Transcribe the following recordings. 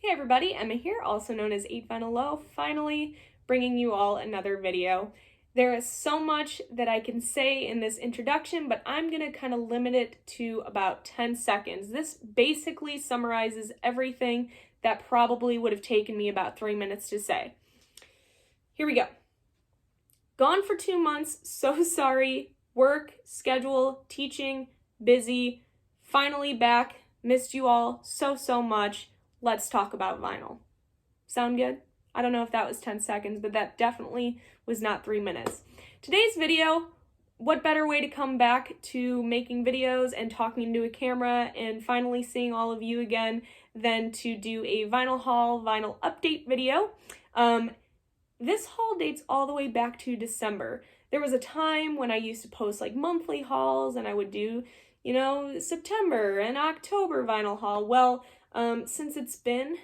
Hey everybody, Emma here, also known as 8vinyllow, finally bringing you all another video. There is so much that I can say in this introduction, but I'm going to kind of limit it to about 10 seconds. This basically summarizes everything that probably would have taken me about 3 minutes to say. Here we go. Gone for 2 months, so sorry. Work, schedule, teaching, busy, finally back, missed you all so much. Let's talk about vinyl. Sound good? I don't know if that was 10 seconds, but that definitely was not 3 minutes. Today's video, what better way to come back to making videos and talking into a camera and finally seeing all of you again than to do a vinyl haul, vinyl update video. This haul dates all the way back to December. There was a time when I used to post like monthly hauls and I would do, September and October vinyl haul. Well, since it's been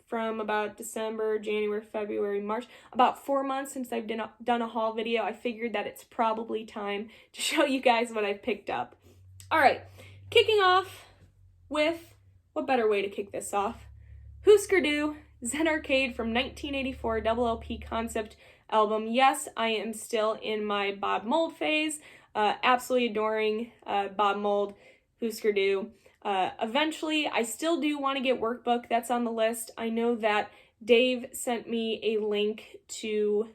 from about December, January, February, March, about 4 months since I've done a haul video, I figured that it's probably time to show you guys what I've picked up. All right, kicking off with, what better way to kick this off? Husker Du, Zen Arcade from 1984 double LP concept album. Yes, I am still in my Bob Mould phase, absolutely adoring Bob Mould, Husker Du. Eventually, I still do want to get Workbook. That's on the list. I know that Dave sent me a link to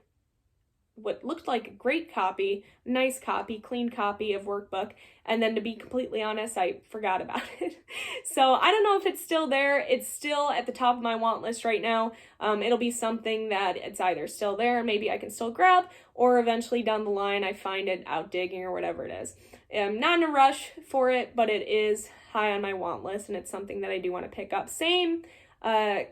what looked like a great copy, nice copy, clean copy of Workbook. And then to be completely honest, I forgot about it. So I don't know if it's still there. It's still at the top of my want list right now. It'll be something that it's either still there, maybe I can still grab, or eventually down the line I find it out digging or whatever it is. I'm not in a rush for it, but it is high on my want list, and it's something that I do want to pick up. Same kind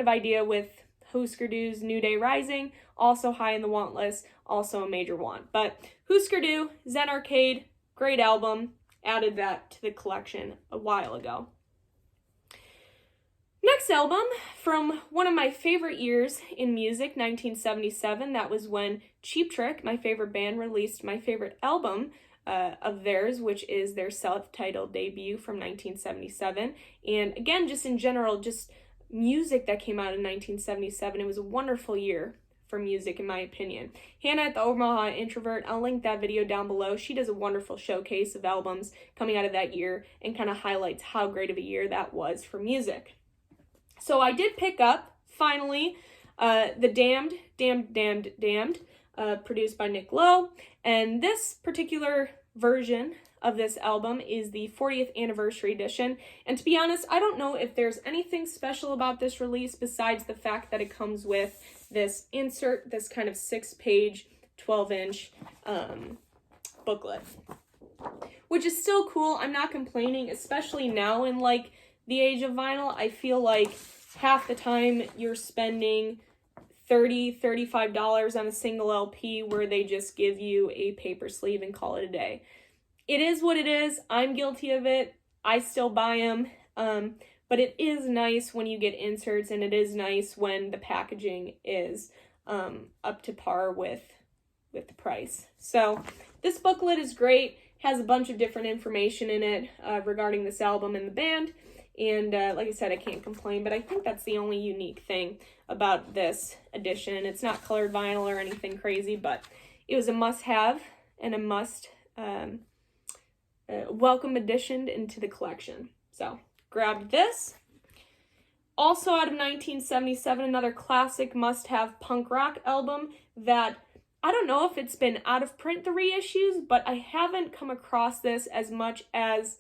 of idea with Husker Du's New Day Rising, also high in the want list, also a major want. But Husker Du, Zen Arcade, great album, added that to the collection a while ago. Next album, from one of my favorite years in music, 1977, that was when Cheap Trick, my favorite band, released my favorite album of theirs, which is their self-titled debut from 1977. And again, just in general, just music that came out in 1977. It was a wonderful year for music, in my opinion. Hannah at the Omaha Introvert, I'll link that video down below. She does a wonderful showcase of albums coming out of that year and kind of highlights how great of a year that was for music. So I did pick up, finally, the Damned, produced by Nick Lowe, and this particular version of this album is the 40th anniversary edition. And to be honest, I don't know if there's anything special about this release besides the fact that it comes with this insert, this kind of 6-page, 12-inch booklet, which is still cool. I'm not complaining, especially now in like the age of vinyl. I feel like half the time you're spending $30, $35 on a single LP where they just give you a paper sleeve and call it a day. It is what it is. I'm guilty of it. I still buy them. But it is nice when you get inserts, and it is nice when the packaging is up to par with the price. So this booklet is great. Has a bunch of different information in it regarding this album and the band. And like I said, I can't complain, but I think that's the only unique thing about this edition. It's not colored vinyl or anything crazy, but it was a must-have and a must welcome addition into the collection. So grabbed this. Also out of 1977, another classic must-have punk rock album that I don't know if it's been out of print, the reissues, but I haven't come across this as much as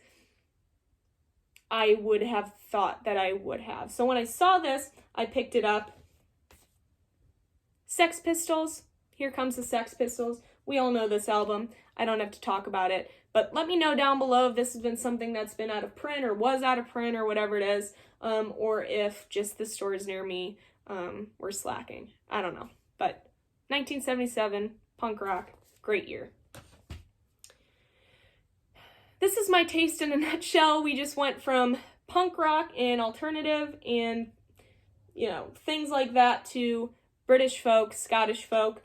I would have thought that I would have. So when I saw this, I picked it up. Sex Pistols. Here comes the Sex Pistols. We all know this album. I don't have to talk about it. But let me know down below if this has been something that's been out of print or was out of print or whatever it is. Or if just the stores near me were slacking. I don't know. But 1977, punk rock, great year. This is my taste in a nutshell. We just went from punk rock and alternative and, things like that to British folk, Scottish folk.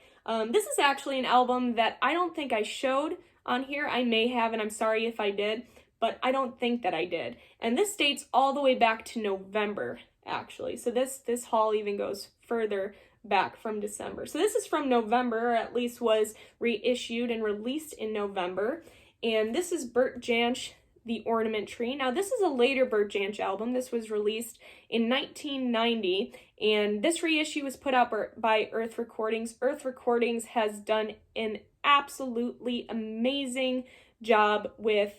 This is actually an album that I don't think I showed on here. I may have, and I'm sorry if I did, but I don't think that I did. And this dates all the way back to November, actually. So this haul even goes further back from December. So this is from November, or at least was reissued and released in November. And this is Bert Jansch, The Ornament Tree. Now this is a later Bert Jansch album. This was released in 1990, and this reissue was put out by Earth Recordings. Earth Recordings has done an absolutely amazing job with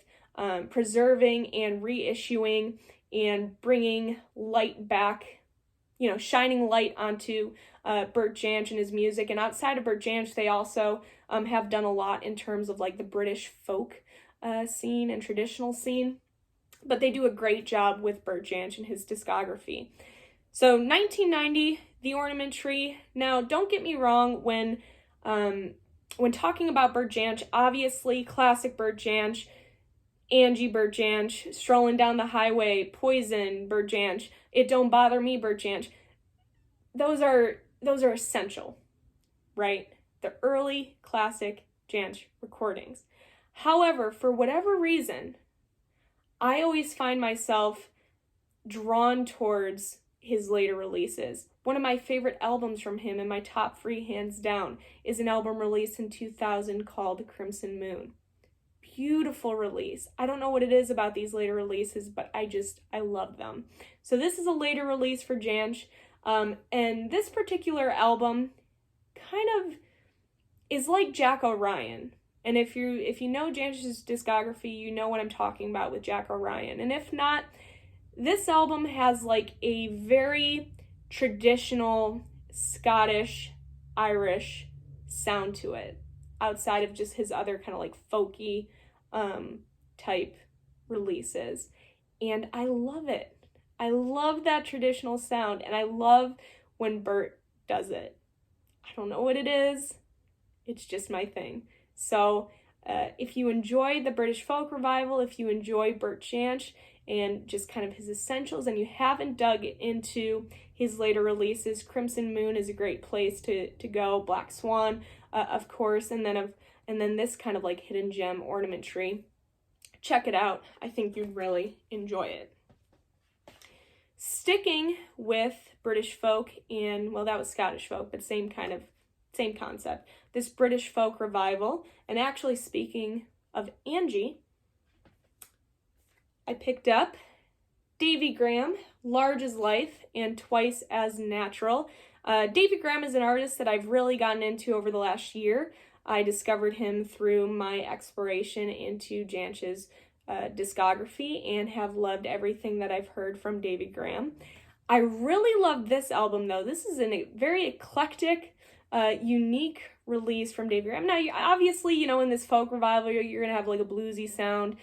preserving and reissuing and bringing light back, shining light onto Bert Jansch and his music. And outside of Bert Jansch, they also have done a lot in terms of like the British folk scene and traditional scene. But they do a great job with Bert Jansch and his discography. So 1990, The Ornament Tree. Now, don't get me wrong, when talking about Bert Jansch, obviously classic Bert Jansch, Angie Bert Jansch, Strolling Down the Highway, Poison Bert Jansch, It Don't Bother Me Bert Jansch. Those are essential, right? The early classic Jansch recordings. However, for whatever reason, I always find myself drawn towards his later releases. One of my favorite albums from him, and my top 3 hands down, is an album released in 2000 called Crimson Moon. Beautiful release. I don't know what it is about these later releases, but I love them. So this is a later release for Jansch, and this particular album kind of is like Jack O'Ryan. And if you know Jansch's discography, you know what I'm talking about with Jack O'Ryan. And if not, this album has like a very traditional Scottish, Irish sound to it, outside of just his other kind of like folky type releases. And I love it. I love that traditional sound, and I love when Bert does it. I don't know what it is. It's just my thing. So if you enjoy the British folk revival, if you enjoy Bert Jansch and just kind of his essentials, and you haven't dug into his later releases, Crimson Moon is a great place to go. Black Swan, of course, and then this kind of like hidden gem, Ornament Tree. Check it out. I think you'd really enjoy it. Sticking with British folk, and well, that was Scottish folk, but same concept. This British folk revival. And actually, speaking of Angie, I picked up Davy Graham, Large as Life, and Twice as Natural. Davy Graham is an artist that I've really gotten into over the last year. I discovered him through my exploration into Jansch's discography and have loved everything that I've heard from Davy Graham. I really love this album, though. This is a very eclectic, unique release from Davy Graham. Now, obviously, in this folk revival, you're going to have like a bluesy sound.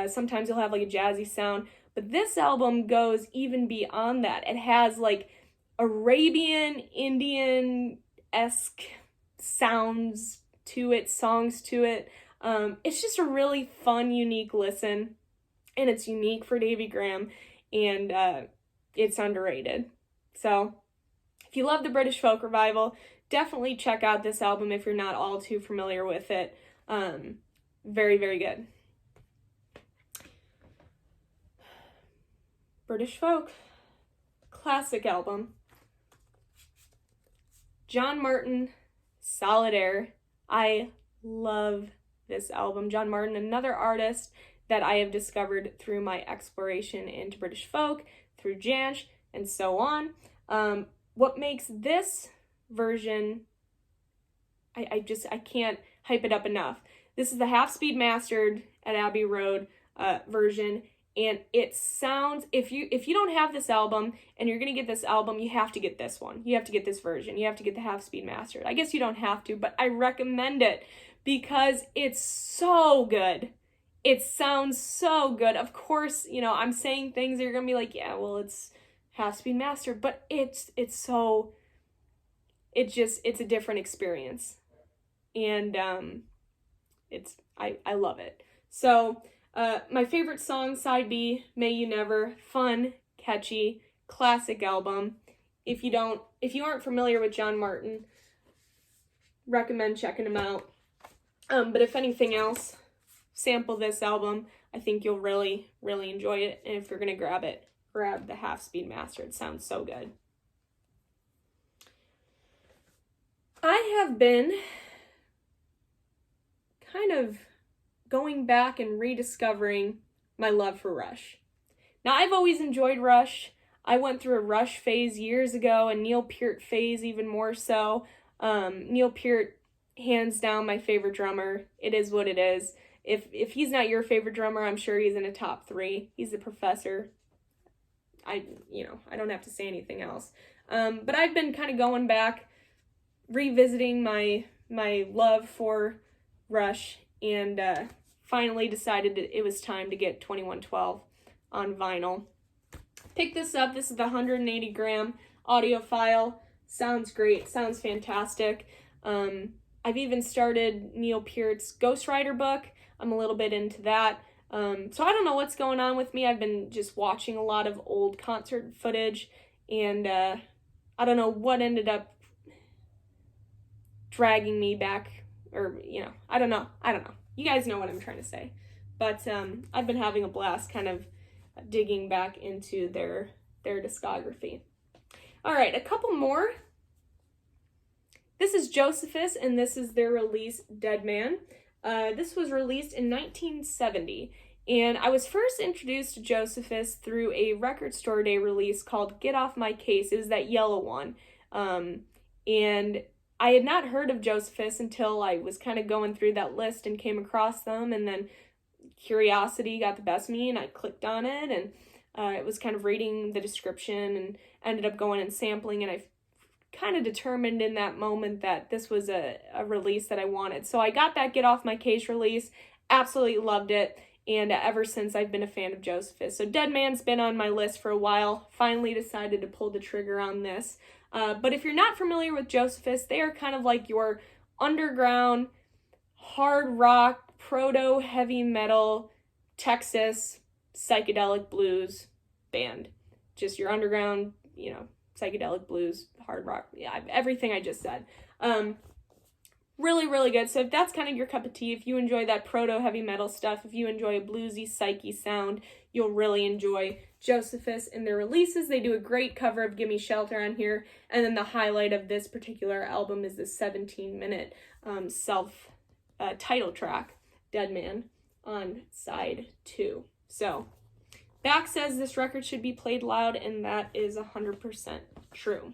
Sometimes you'll have like a jazzy sound. But this album goes even beyond that. It has like Arabian, Indian-esque sounds to it, songs to it. It's just a really fun, unique listen, and it's unique for Davy Graham, and it's underrated. So if you love the British folk revival, definitely check out this album if you're not all too familiar with it. Very, very good. British folk, classic album. John Martyn, Solid Air. I love this album. John Martyn, another artist that I have discovered through my exploration into British folk, through Jansch, and so on. What makes this version, I can't hype it up enough. This is the half-speed mastered at Abbey Road version, and it sounds, if you don't have this album and you're gonna get this album, you have to get this one. You have to get this version. You have to get the half-speed mastered. I guess you don't have to, but I recommend it because it's so good. It sounds so good. Of course, I'm saying things that you're gonna be like, yeah, well, it's half-speed mastered, but it's a different experience, and I love it. So my favorite song, side B, May You Never. Fun, catchy, classic album. If you aren't familiar with John Martyn, recommend checking him out. But if anything else, sample this album. I think you'll really, really enjoy it, and if you're gonna grab it, grab the half-speed master. It sounds so good. I have been kind of going back and rediscovering my love for Rush. Now, I've always enjoyed Rush. I went through a Rush phase years ago, a Neil Peart phase even more so. Neil Peart, hands down, my favorite drummer. It is what it is. If he's not your favorite drummer, I'm sure he's in a top 3. He's the professor. I don't have to say anything else. But I've been kind of going back, revisiting my love for Rush, and finally decided that it was time to get 2112 on vinyl. Pick this up. This is the 180 gram audio file. Sounds great. Sounds fantastic. I've even started Neil Peart's Ghost Rider book. I'm a little bit into that. So I don't know what's going on with me. I've been just watching a lot of old concert footage, and I don't know what ended up dragging me back, or, I don't know. You guys know what I'm trying to say. But I've been having a blast kind of digging back into their discography. All right, a couple more. This is Josephus, and this is their release, Dead Man. This was released in 1970, and I was first introduced to Josephus through a Record Store Day release called Get Off My Case. It was that yellow one. And I had not heard of Josephus until I was kind of going through that list and came across them, and then curiosity got the best of me, and I clicked on it, and it was kind of reading the description, and ended up going and sampling, and I kind of determined in that moment that this was a release that I wanted. So I got that Get Off My Case release, absolutely loved it, and ever since I've been a fan of Josephus. So Dead Man's been on my list for a while, finally decided to pull the trigger on this. But if you're not familiar with Josephus, they are kind of like your underground, hard rock, proto-heavy metal, Texas, psychedelic blues band. Just your underground, psychedelic blues, hard rock, everything I just said. Really, really good. So if that's kind of your cup of tea, if you enjoy that proto-heavy metal stuff, if you enjoy a bluesy, psyche sound, you'll really enjoy Josephus and their releases. They do a great cover of Gimme Shelter on here, and then the highlight of this particular album is the 17-minute title track, Dead Man, on side 2. So, Back says this record should be played loud, and that is 100% true.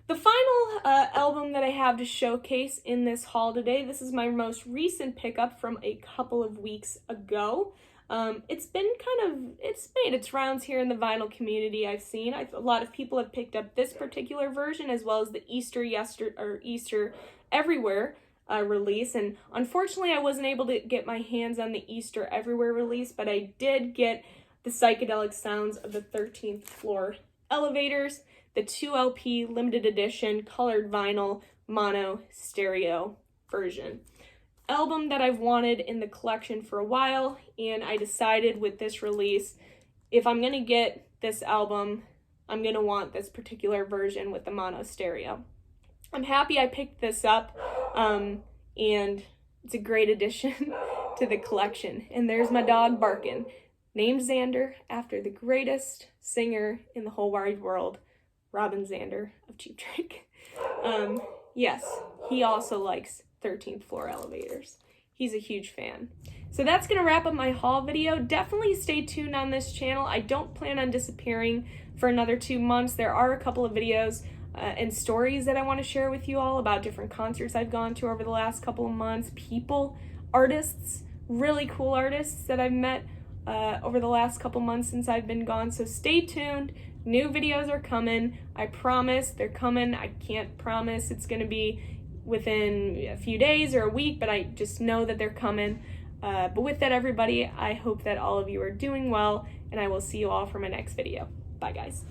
The final album that I have to showcase in this haul today, this is my most recent pickup from a couple of weeks ago. It's made its rounds here in the vinyl community. I've seen a lot of people have picked up this particular version, as well as the Easter Everywhere release, and unfortunately I wasn't able to get my hands on the Easter Everywhere release, but I did get the psychedelic sounds of the 13th Floor Elevators, the 2LP limited edition colored vinyl mono stereo version. Album that I've wanted in the collection for a while, and I decided with this release, if I'm gonna get this album, I'm gonna want this particular version with the mono stereo. I'm happy I picked this up, and it's a great addition to the collection. And there's my dog barking, named Xander after the greatest singer in the whole wide world, Robin Zander of Cheap Trick. Yes, he also likes 13th Floor Elevators. He's a huge fan. So that's going to wrap up my haul video. Definitely stay tuned on this channel. I don't plan on disappearing for another 2 months. There are a couple of videos and stories that I want to share with you all about different concerts I've gone to over the last couple of months, people, artists, really cool artists that I've met over the last couple months since I've been gone. So stay tuned. New videos are coming. I promise they're coming. I can't promise it's going to be within a few days or a week, but I just know that they're coming. But with that, everybody, I hope that all of you are doing well, and I will see you all for my next video. Bye, guys.